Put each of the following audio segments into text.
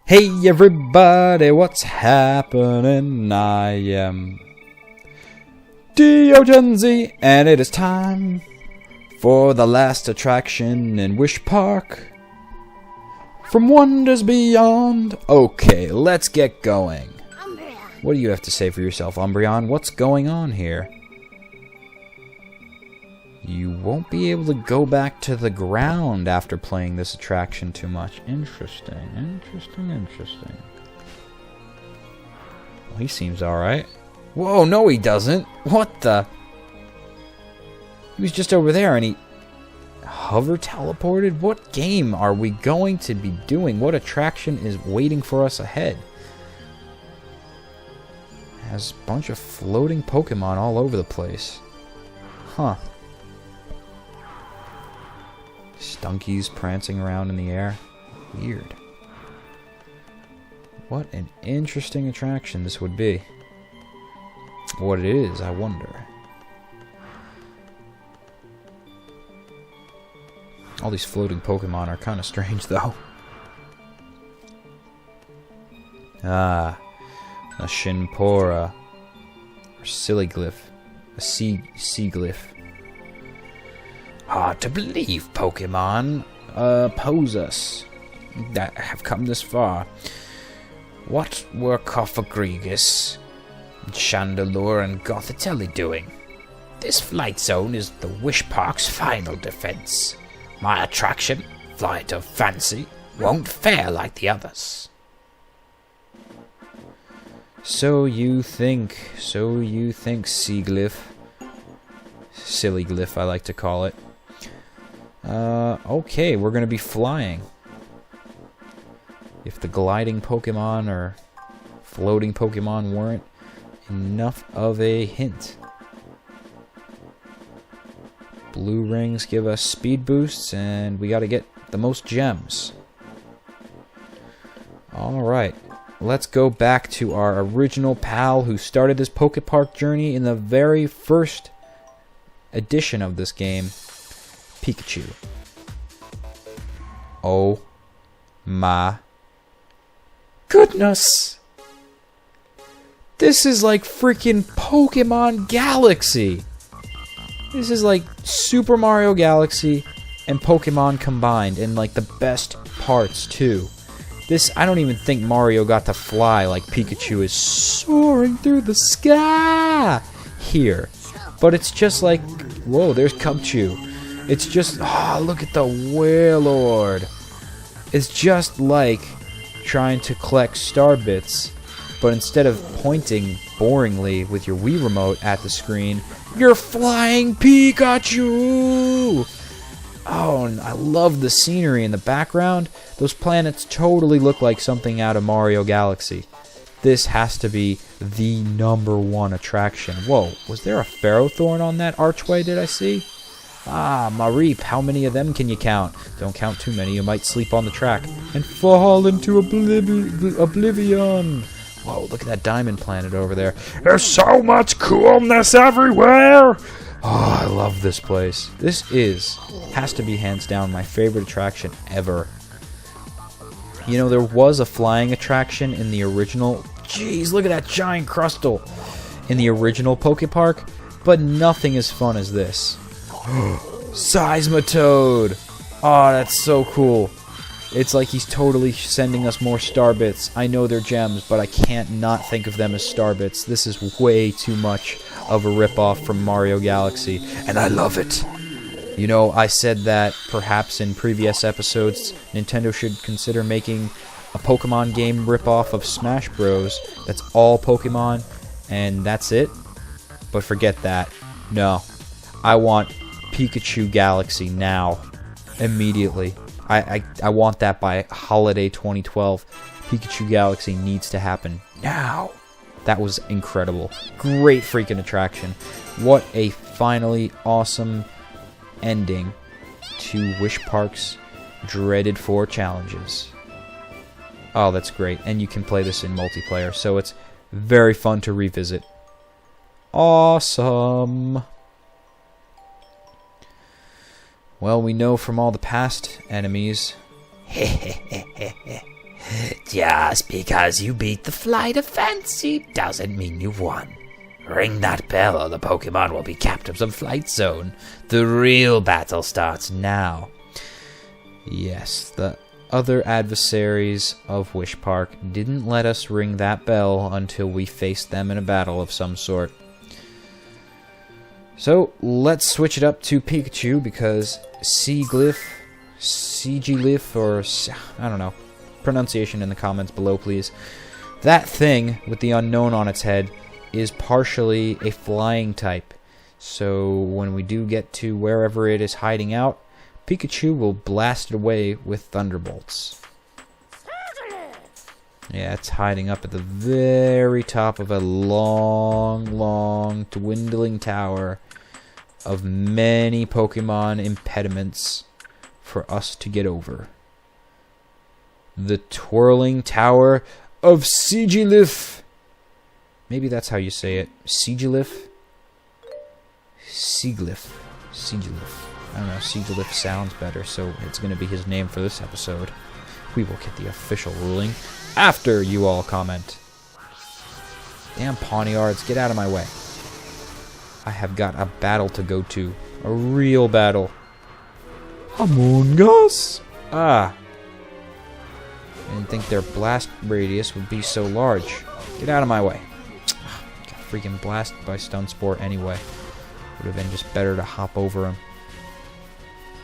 Hey everybody, what's happening? I am DeoGenZ, and it is time for the last attraction in Wish Park. From Wonders Beyond. Okay, let's get going. What do you have to say for yourself, Umbreon? What's going on here? You won't be able to go back to the ground after playing this attraction too much. Interesting. Well, he seems alright. Whoa, no he doesn't. What the? He was just over there and he hover teleported? What game are we going to be doing? What attraction is waiting for us ahead? Has a bunch of floating Pokemon all over the place. Huh. Stunkies prancing around in the air. Weird. What an interesting attraction this would be. What it is, I wonder. All these floating Pokemon are kind of strange, though. Ah, a Shinpora. Or Siliglyph. A Seaglyph. Hard to believe, Pokemon oppose us that have come this far. What were Cofagrigus, Chandelure, and Gothitelle doing? This flight zone is the Wish Park's final defense. My attraction, Flight of Fancy, won't fare like the others. So you think, Seaglyph. Silly-glyph, I like to call it. Okay, we're gonna be flying. If the gliding Pokemon or floating Pokemon weren't enough of a hint. Blue rings give us speed boosts, and we gotta get the most gems. Alright, let's go back to our original pal who started this PokePark journey in the very first edition of this game, Pikachu. Oh my goodness! This is like freaking Pokemon Galaxy! This is like Super Mario Galaxy and Pokemon combined, in like the best parts too. This, I don't even think Mario got to fly like Pikachu is soaring through the sky here. But it's just like, whoa, there's Cubchoo. It's just, look at the Wailord. It's just like trying to collect star bits, but instead of pointing boringly with your Wii remote at the screen, you're flying Pikachu! Oh, and I love the scenery in the background. Those planets totally look like something out of Mario Galaxy. This has to be the #1 attraction. Whoa, was there a Ferrothorn on that archway, did I see? Ah, Mareep, how many of them can you count? Don't count too many, you might sleep on the track and fall into oblivion. Whoa, look at that diamond planet over there. There's so much coolness everywhere! Oh, I love this place. This has to be hands down my favorite attraction ever. You know, there was a flying attraction in the original. Jeez, look at that giant crustal in the original PokePark, but nothing as fun as this. Seismitoad! Oh, that's so cool. It's like he's totally sending us more star bits. I know they're gems, but I can't not think of them as star bits. This is way too much of a ripoff from Mario Galaxy, and I love it. You know, I said that perhaps in previous episodes, Nintendo should consider making a Pokemon game ripoff of Smash Bros. That's all Pokemon, and that's it. But forget that. No. I want Pikachu Galaxy now. Immediately. I want that by holiday 2012. Pikachu Galaxy needs to happen now. That was incredible. Great freaking attraction. What a finally awesome ending to Wish Park's dreaded 4 challenges. Oh, that's great. And you can play this in multiplayer, so it's very fun to revisit. Awesome. Well, we know from all the past enemies. Just because you beat the flight of fancy doesn't mean you won. Ring that bell or the Pokemon will be captives of Flight Zone. The real battle starts now. Yes, the other adversaries of Wish Park didn't let us ring that bell until we faced them in a battle of some sort. So, let's switch it up to Pikachu, because Sigilyph, or I don't know, pronunciation in the comments below, please. That thing with the unknown on its head is partially a flying type. So, when we do get to wherever it is hiding out, Pikachu will blast it away with thunderbolts. Yeah, it's hiding up at the very top of a long, dwindling tower of many Pokemon impediments for us to get over. The twirling tower of Sigilyph. Maybe that's how you say it. Sigilyph? Sigilyph. I don't know, Sigilyph sounds better, so it's going to be his name for this episode. We will get the official ruling after you all comment. Damn Pawniards, get out of my way. I have got a battle to go to. A real battle. Among Us! I didn't think their blast radius would be so large. Get out of my way. Got freaking blasted by Stun Spore anyway. Would have been just better to hop over him.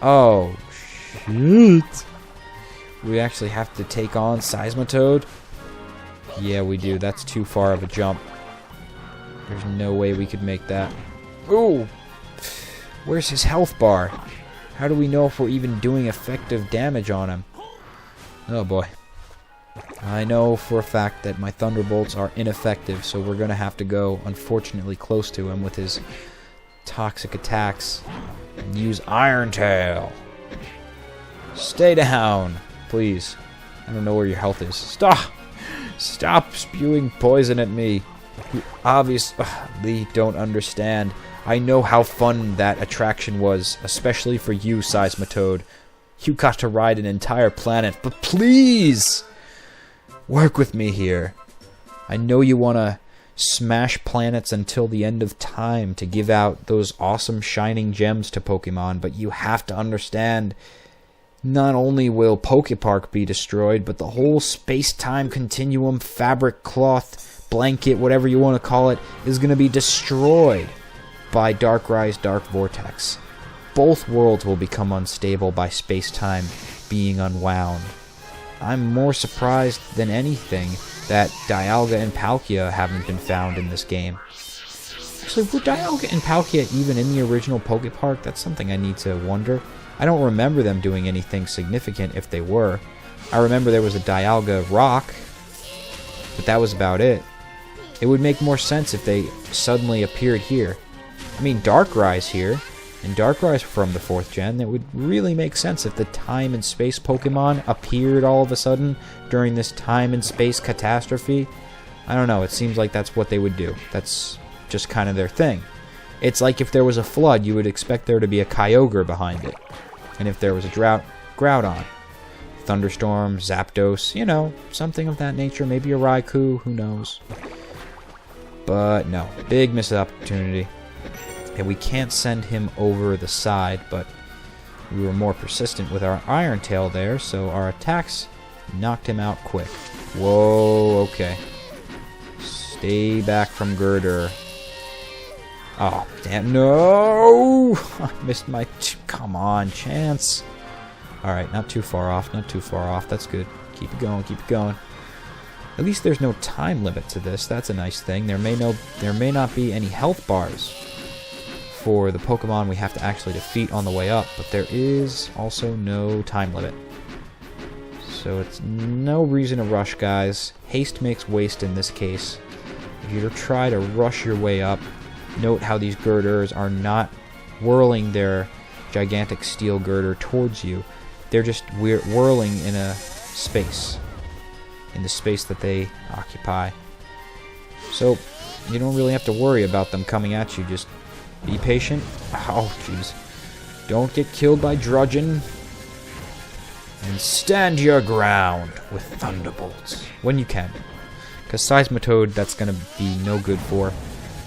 Oh, shit. We actually have to take on Seismitoad? Yeah, we do. That's too far of a jump. There's no way we could make that. Ooh! Where's his health bar? How do we know if we're even doing effective damage on him? Oh boy. I know for a fact that my Thunderbolts are ineffective, so we're going to have to go, unfortunately, close to him with his toxic attacks. And use Iron Tail. Stay down, please. I don't know where your health is. Stop! Stop spewing poison at me. You obviously don't understand. I know how fun that attraction was, especially for you, Seismitoad. You got to ride an entire planet, but please! Work with me here. I know you want to smash planets until the end of time to give out those awesome shining gems to Pokemon, but you have to understand, not only will PokePark be destroyed, but the whole space-time continuum, fabric, cloth, blanket, whatever you want to call it, is going to be destroyed by Darkrai's Dark Vortex. Both worlds will become unstable by space-time being unwound. I'm more surprised than anything that Dialga and Palkia haven't been found in this game. Actually, were Dialga and Palkia even in the original PokePark? That's something I need to wonder. I don't remember them doing anything significant if they were. I remember there was a Dialga rock, but that was about it. It would make more sense if they suddenly appeared here. I mean, Darkrai's here, and Darkrai's from the 4th gen. It would really make sense if the time and space Pokemon appeared all of a sudden during this time and space catastrophe. I don't know, it seems like that's what they would do. That's just kind of their thing. It's like if there was a flood, you would expect there to be a Kyogre behind it. And if there was a drought, Groudon. Thunderstorm, Zapdos, you know, something of that nature. Maybe a Raikou, who knows. But no, big missed opportunity. And we can't send him over the side, but we were more persistent with our Iron Tail there, so our attacks knocked him out quick. Whoa, okay. Stay back from Girder. Oh, damn, no! I missed my... Come on, chance. Alright, not too far off, not too far off. That's good. Keep it going, keep it going. At least there's no time limit to this. That's a nice thing. There may not be any health bars for the Pokemon we have to actually defeat on the way up, but there is also no time limit. So it's no reason to rush, guys. Haste makes waste in this case. If you try to rush your way up, note how these girders are not whirling their gigantic steel girder towards you. They're just whirling in a space. In the space that they occupy. So, you don't really have to worry about them coming at you. Just be patient. Oh, jeez. Don't get killed by Drudgen. and stand your ground with Thunderbolts when you can. Because Seismitoad, that's going to be no good for.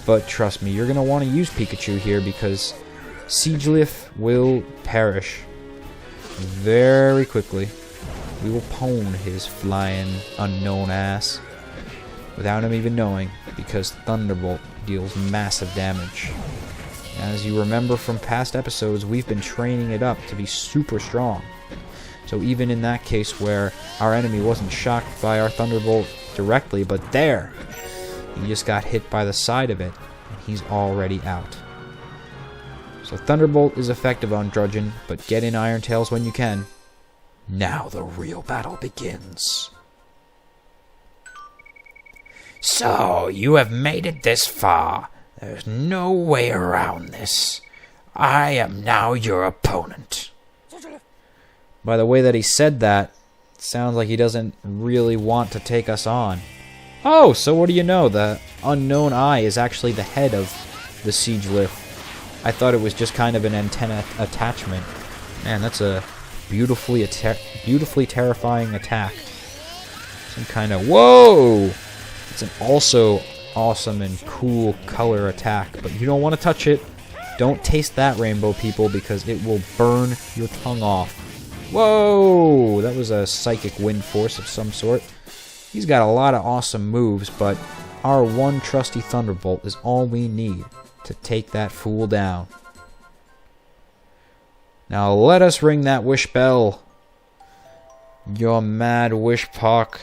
But trust me, you're going to want to use Pikachu here because Siegelift will perish very quickly. We will pwn his flying unknown ass without him even knowing, because Thunderbolt deals massive damage. As you remember from past episodes, we've been training it up to be super strong. So even in that case where our enemy wasn't shocked by our Thunderbolt directly, but there, he just got hit by the side of it, and he's already out. So Thunderbolt is effective on Drudgeon, but get in Iron Tails when you can. Now the real battle begins. So, you have made it this far. There's no way around this. I am now your opponent. By the way that he said that, it sounds like he doesn't really want to take us on. Oh, so what do you know? The Unknown Eye is actually the head of the Siegelift. I thought it was just kind of an antenna attachment. Man, that's a beautifully terrifying attack. Some kind of... Whoa! It's an also awesome and cool color attack, but you don't want to touch it. Don't taste that, rainbow people, because it will burn your tongue off. Whoa! That was a psychic wind force of some sort. He's got a lot of awesome moves, but our one trusty Thunderbolt is all we need to take that fool down. Now let us ring that wish bell. Your mad PokePark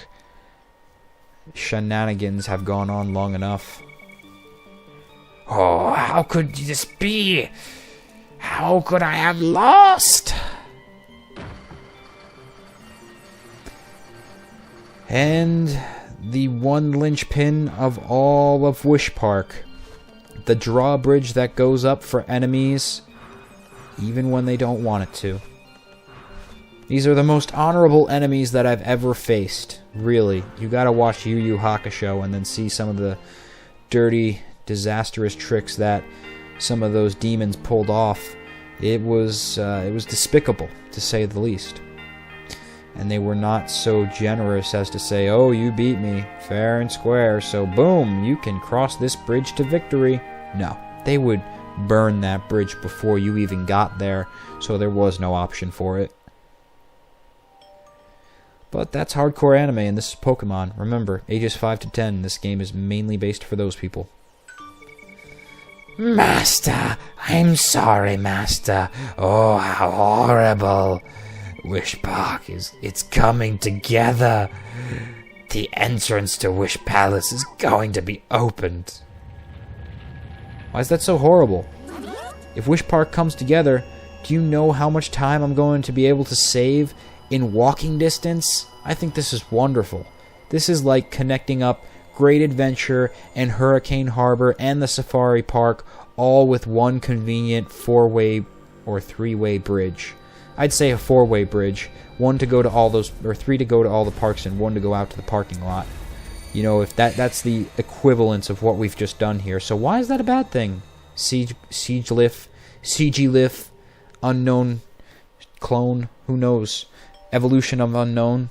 shenanigans have gone on long enough. Oh, how could this be? How could I have lost? And the one linchpin of all of PokePark, the drawbridge that goes up for enemies even when they don't want it to. These are the most honorable enemies that I've ever faced. Really, you gotta watch Yu Yu Hakusho and then see some of the dirty, disastrous tricks that some of those demons pulled off. It was despicable, to say the least. And they were not so generous as to say, "Oh, you beat me, fair and square, so boom, you can cross this bridge to victory." No, they would burn that bridge before you even got there, so there was no option for it. But that's hardcore anime, and this is Pokemon. Remember, ages 5 to 10, this game is mainly based for those people. Master, I'm sorry, Master. Oh, how horrible. PokePark it's coming together. The entrance to Wish Palace is going to be opened. Why is that so horrible? If PokePark comes together, do you know how much time I'm going to be able to save in walking distance? I think this is wonderful. This is like connecting up Great Adventure and Hurricane Harbor and the Safari Park all with one convenient 4-way or 3-way bridge. I'd say a 4-way bridge, one to go to all those, or 3 to go to all the parks and 1 to go out to the parking lot. You know, if that's the equivalence of what we've just done here. So why is that a bad thing? Siegelift, unknown clone, who knows? Evolution of unknown,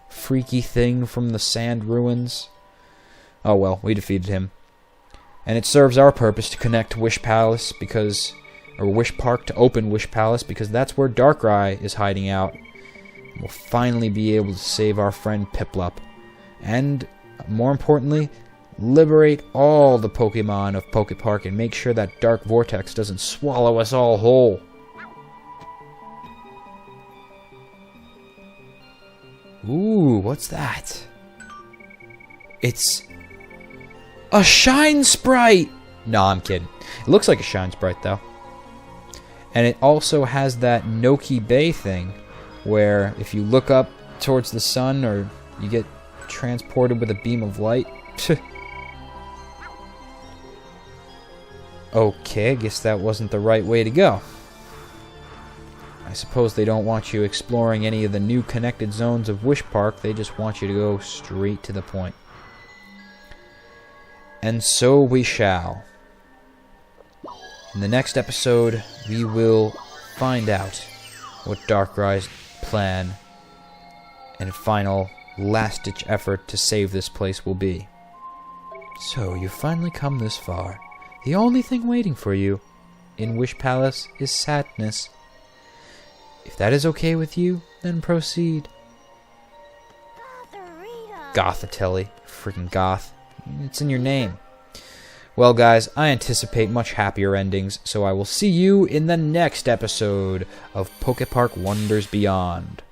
freaky thing from the sand ruins. Oh well, we defeated him. And it serves our purpose to connect to Wish Palace because... or PokePark to open Wish Palace, because that's where Darkrai is hiding out. We'll finally be able to save our friend Piplup. And, more importantly, liberate all the Pokemon of PokePark and make sure that Dark Vortex doesn't swallow us all whole. Ooh, what's that? It's... a Shine Sprite! No, I'm kidding. It looks like a Shine Sprite, though. And it also has that Noki Bay thing, where if you look up towards the sun, or you get transported with a beam of light. Okay, I guess that wasn't the right way to go. I suppose they don't want you exploring any of the new connected zones of PokePark, they just want you to go straight to the point. And so we shall. In the next episode, we will find out what Darkrai's plan and final last-ditch effort to save this place will be. So, you've finally come this far. The only thing waiting for you in Wish Palace is sadness. If that is okay with you, then proceed. Gothatelli. Freaking goth. It's in your name. Well, guys, I anticipate much happier endings, so I will see you in the next episode of PokePark Wonders Beyond.